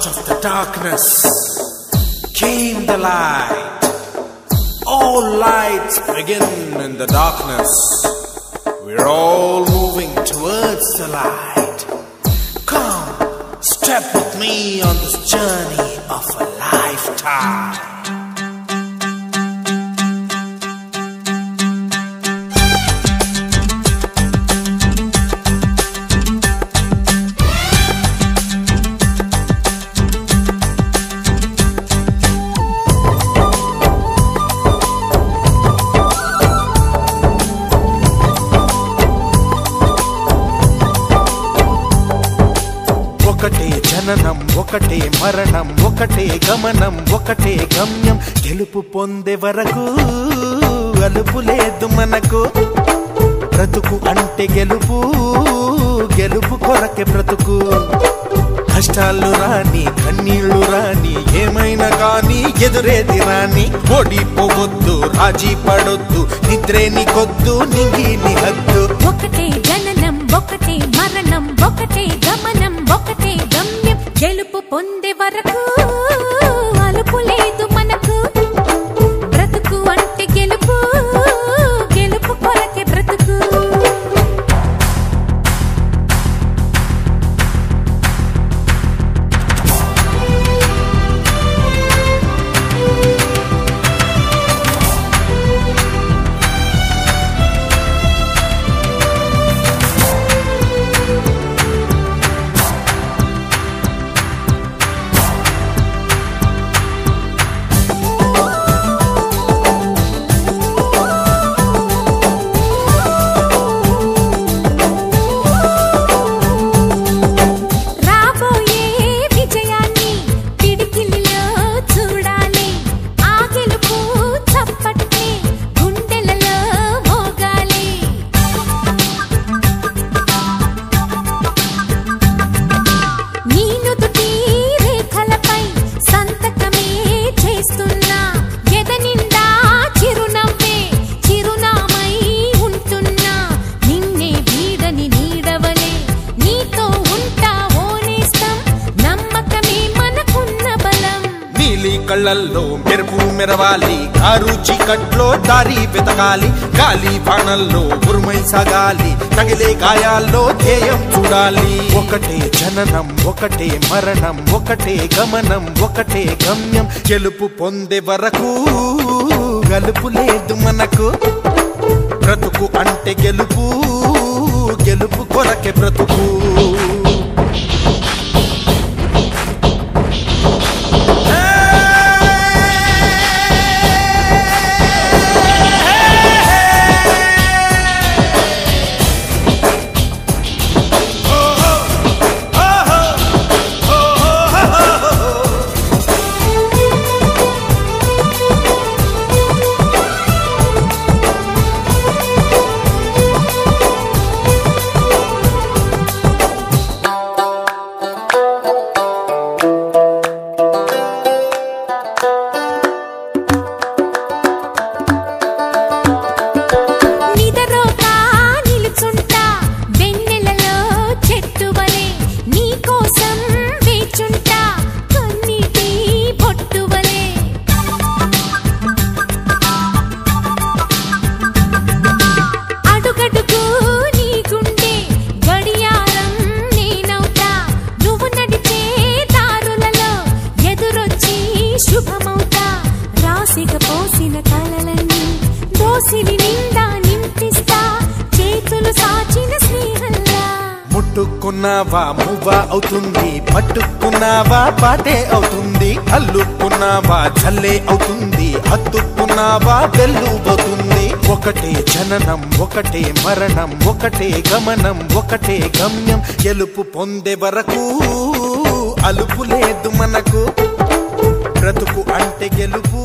Out of the darkness came the light. All lights begin in the darkness. We're all moving towards the light. Come, step with me on this journey of a lifetime. ఒకటే జననం ఒకటే మరణం ఒకటే గమనం ఒకటే గమ్యం గెలుపు పొందే వరకు అలుపు లేదు మనకు బ్రతుకు అంటే గెలుపు గెలుపు కొరకే బ్రతుకు కష్టాలు రాని కన్నీళ్లు రాని ఏమైనా కానీ ఎదురేది రాని ఓడిపోవద్దు రాజీ పడొద్దు నిద్రే నీకొద్దు నింగి నీ హద్దు ఒకటే జననం ఒకటే మరణం ఒకటే గమనం ఒకటే గమ్యం గెలుపు పొందే వరకు అలుపు లేదు మనకు బ్రతుకు అంటే గెలుపు గెలుపు కొరకే బ్రతుకు కళ్ళల్లో మెరుపు మెరవాలి కారు చీకట్లో దారి వెతకాలి గాలి బాణల్లో ఉరుమై సాగాలి తగిలే గాయాల్లో ధ్యేయం చూడాలి ఒకటే జననం ఒకటే మరణం ఒకటే గమనం ఒకటే గమ్యం గెలుపు పొందే వరకు గలుపు లేదు మనకు బ్రతుకు అంటే గెలుపు గెలుపు కొరకే బ్రతుకు పోసిన కలలన్నీ దోసిలి నిండా నింపిస్తా చేతులు సాచిన స్నేహంలా ముట్టుకున్నావా మువ్వా అవుతుంది పట్టుకున్నావా పాటే అవుతుంది అల్లుకున్నావా జల్లే అవుతుంది హత్తుకున్నావా వెల్లుబోతుంది ఒకటే జననం ఒకటే మరణం ఒకటే గమనం ఒకటే గమ్యం గెలుపు పొందే వరకు అలుపు లేదు మనకు బ్రతుకు అంటే గెలుపు